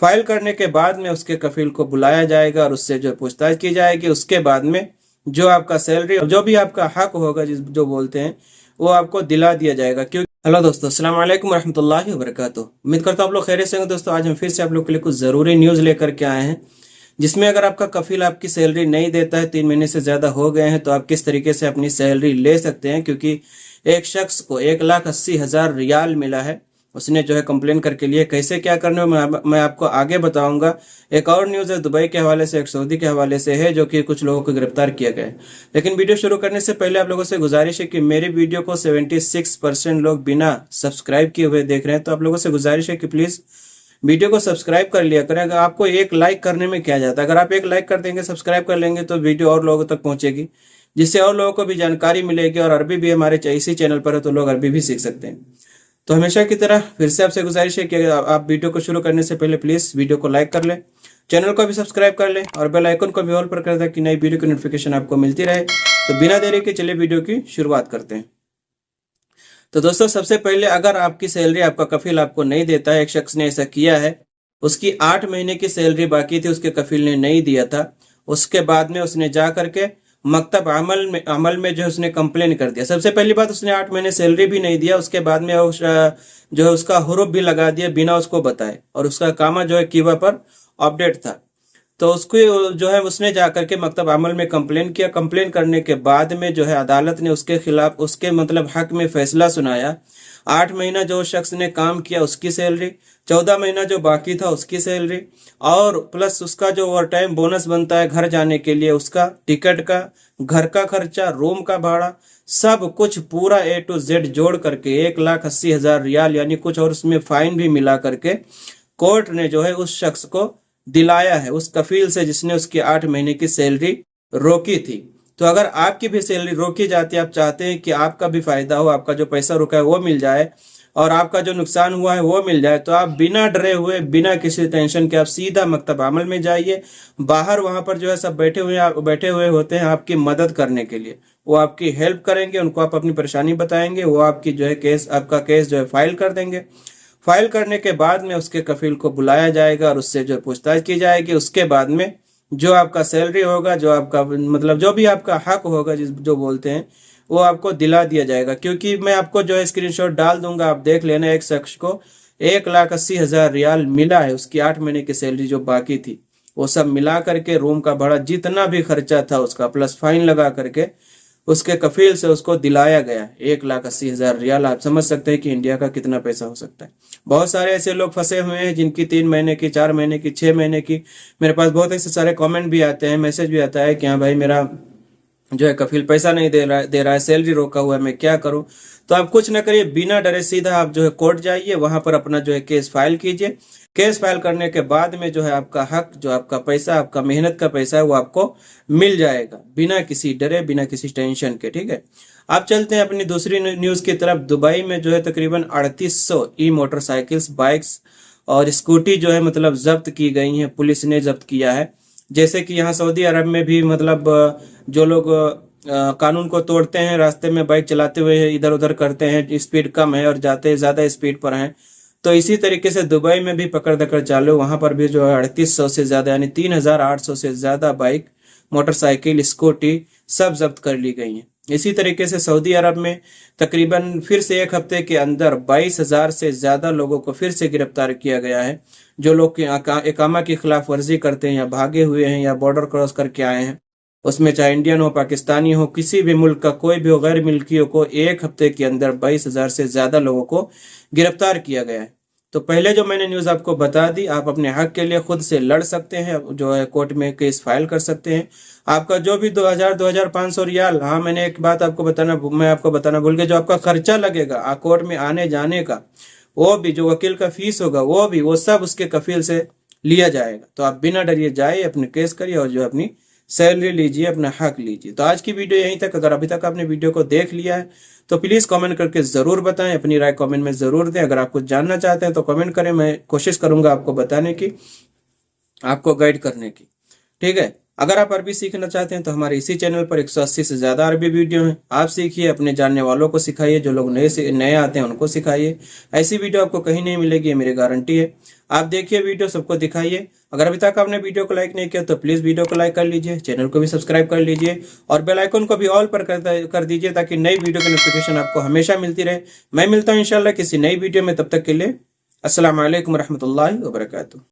File करने के बाद में उसके कफील को बुलाया जाएगा और उससे जो पूछताछ की जाएगी। उसके बाद में जो आपका सैलरी, जो भी आपका हक होगा, जिस जो बोलते हैं, वो आपको दिला दिया जाएगा। क्यों? हेलो दोस्तों, अस्सलाम वालेकुम रहमतुल्लाहि व बरकातुहू। उम्मीद करता हूँ आप लोग खैरियत से होंगे। दोस्तों, आज हम फिर से आप लोग के लिए कुछ ज़रूरी न्यूज़ लेकर के आए हैं, जिसमें अगर आपका कफील आपकी सैलरी नहीं देता है, 3 महीने से ज़्यादा हो गए हैं, तो आप किस तरीके से अपनी सैलरी ले सकते हैं। क्योंकि एक शख्स को 1,80,000 रियाल मिला है, उसने जो है कंप्लेन करके लिए। कैसे क्या करने मैं आपको आगे बताऊंगा। एक और न्यूज़ है दुबई के हवाले से, एक सऊदी के हवाले से है, जो कि कुछ लोगों को गिरफ्तार किया गया है। लेकिन वीडियो शुरू करने से पहले आप लोगों से गुजारिश है कि मेरी वीडियो को 76% लोग बिना सब्सक्राइब किए हुए देख रहे हैं, तो आप लोगों से गुजारिश है कि प्लीज़ वीडियो को सब्सक्राइब कर लिया करें। अगर आपको एक लाइक करने में क्या जाता है, अगर आप एक लाइक कर देंगे, सब्सक्राइब कर लेंगे, तो वीडियो और लोगों तक पहुंचेगी, जिससे और लोगों को भी जानकारी मिलेगी। और अरबी भी हमारे इसी चैनल पर है, तो लोग अरबी भी सीख सकते हैं। तो हमेशा की तरह फिर से आपसे गुजारिश है कि आप वीडियो को शुरू करने से पहले प्लीज़ वीडियो को लाइक कर लें, चैनल को भी सब्सक्राइब कर लें और बेल आइकन को भी ऑल पर कर दें कि नई वीडियो की नोटिफिकेशन आपको मिलती रहे। तो बिना देरी के चलिए वीडियो की शुरुआत करते हैं। तो दोस्तों, सबसे पहले अगर आपकी सैलरी, आपका कफील आपको नहीं देता है, एक शख्स ने ऐसा किया है, उसकी 8 महीने की सैलरी बाकी थी, उसके कफील ने नहीं दिया था। उसके बाद में उसने जा करके मकतब अमल में जो है उसने कंप्लेन कर दिया। सबसे पहली बात, उसने 8 महीने सैलरी भी नहीं दिया। उसके बाद में जो है उसका हुरूफ भी लगा दिया बिना उसको बताए, और उसका कामा जो है कीवा पर अपडेट था। तो उसको जो है उसने जा करके मकतब अमल में कंप्लेन किया। कंप्लेन करने के बाद में जो है अदालत ने उसके खिलाफ, उसके मतलब हक में फैसला सुनाया। 8 महीना जो शख्स ने काम किया उसकी सैलरी, 14 महीना जो बाकी था उसकी सैलरी, और प्लस उसका जो ओवर टाइम बोनस बनता है घर जाने के लिए, उसका टिकट का, घर का खर्चा, रूम का भाड़ा, सब कुछ पूरा A to Z जोड़ करके 1,80,000 रियाल, यानी कुछ और उसमें फाइन भी मिला करके कोर्ट ने जो है उस शख्स को दिलाया है, उस कफील से जिसने उसकी 8 महीने की सैलरी रोकी थी। तो अगर आपकी भी सैलरी रोकी जाती है, आप चाहते हैं कि आपका भी फायदा हो, आपका जो पैसा रुका है वो मिल जाए और आपका जो नुकसान हुआ है वो मिल जाए, तो आप बिना डरे हुए, बिना किसी टेंशन के आप सीधा मकतब अमल में जाइए। बाहर वहां पर जो है सब बैठे हुए होते हैं आपकी मदद करने के लिए। वो आपकी हेल्प करेंगे, उनको आप अपनी परेशानी बताएंगे, वो आपकी जो है आपका केस जो है फाइल कर देंगे। फाइल करने के बाद में उसके कफील को बुलाया जाएगा और उससे जो पूछताछ की जाएगी। उसके बाद में जो आपका सैलरी होगा, जो आपका मतलब जो भी आपका हक होगा, जिस जो बोलते हैं, वो आपको दिला दिया जाएगा। क्योंकि मैं आपको जो है स्क्रीनशॉट डाल दूंगा, आप देख लेना। एक शख्स को 1,80,000 रियाल मिला है, उसकी 8 महीने की सैलरी जो बाकी थी वो सब मिला करके, रूम का भाड़ा, जितना भी खर्चा था उसका, प्लस फाइन लगा करके उसके कफील से उसको दिलाया गया 1,80,000 रियाल। आप समझ सकते हैं कि इंडिया का कितना पैसा हो सकता है। बहुत सारे ऐसे लोग फंसे हुए हैं जिनकी 3 महीने की, 4 महीने की, 6 महीने की, मेरे पास बहुत ऐसे सारे कमेंट भी आते हैं, मैसेज भी आता है कि हाँ भाई, मेरा जो है कफील पैसा नहीं दे रहा है, सैलरी रोका हुआ है, मैं क्या करूं। तो आप कुछ ना करिए, बिना डरे सीधा आप जो है कोर्ट जाइए, वहां पर अपना जो है केस फाइल कीजिए। केस फाइल करने के बाद में जो है आपका हक, जो आपका पैसा, आपका मेहनत का पैसा है, वो आपको मिल जाएगा बिना किसी डरे, बिना किसी टेंशन के। ठीक है, आप चलते हैं अपनी दूसरी न्यूज की तरफ। दुबई में जो है तकरीबन 3800 ई मोटरसाइकिल्स, बाइक्स और स्कूटी जो है मतलब जब्त की गई हैं, पुलिस ने जब्त किया है। जैसे कि यहाँ सऊदी अरब में भी मतलब जो लोग कानून को तोड़ते हैं, रास्ते में बाइक चलाते हुए इधर उधर करते हैं, स्पीड कम है और जाते ज्यादा स्पीड पर हैं, तो इसी तरीके से दुबई में भी पकड़ दकड़ चालू। वहां पर भी जो है 3800 से ज्यादा, यानी 3,800 से ज्यादा बाइक, मोटरसाइकिल, स्कूटी सब जब्त कर ली गई हैं। इसी तरीके से सऊदी अरब में तकरीबन फिर से एक हफ्ते के अंदर 22,000 से ज्यादा लोगों को फिर से गिरफ्तार किया गया है, जो लोग इकामा की खिलाफ वर्जी करते हैं, या भागे हुए हैं, या बॉर्डर क्रॉस करके आए हैं। उसमें चाहे इंडियन हो, पाकिस्तानी हो, किसी भी मुल्क का कोई भी हो, गैर मुल्कियों को एक हफ्ते के अंदर 22,000 से ज्यादा लोगों को गिरफ्तार किया गया है। तो पहले जो मैंने न्यूज आपको बता दी, आप अपने हक के लिए खुद से लड़ सकते हैं, जो है कोर्ट में केस फाइल कर सकते हैं। आपका जो भी 2,000-2,500 रियाल, हाँ मैंने एक बात मैं आपको बताना भूल गया, जो आपका खर्चा लगेगा कोर्ट में आने जाने का, वो भी जो वकील का फीस होगा, वो सब उसके कफील से लिया जाएगा। तो आप बिना डरिए जाइए, अपने केस करिए और जो अपनी सैलरी लीजिए, अपना हक लीजिए। तो आज की वीडियो यहीं तक। अगर अभी तक आपने वीडियो को देख लिया है तो प्लीज कमेंट करके जरूर बताएं, अपनी राय कमेंट में जरूर दें। अगर आप कुछ जानना चाहते हैं तो कमेंट करें, मैं कोशिश करूंगा आपको बताने की, आपको गाइड करने की। ठीक है, अगर आप अरबी सीखना चाहते हैं तो हमारे इसी चैनल पर 180 से ज्यादा अरबी वीडियो हैं, आप सीखिए, अपने जानने वालों को सिखाइए, जो लोग नए आते हैं उनको सिखाइए। ऐसी वीडियो आपको कहीं नहीं मिलेगी, ये मेरी गारंटी है। आप देखिए वीडियो, सबको दिखाइए। अगर अभी तक आपने वीडियो को लाइक नहीं किया तो प्लीज वीडियो को लाइक कर लीजिए, चैनल को भी सब्सक्राइब कर लीजिए और बेल आइकन को भी ऑल पर कर दीजिए ताकि नई वीडियो की नोटिफिकेशन आपको हमेशा मिलती रहे। मैं मिलता हूँ इंशाल्लाह किसी नई वीडियो में, तब तक के लिए अस्सलाम वालेकुम रहमतुल्लाहि व बरकातुहू।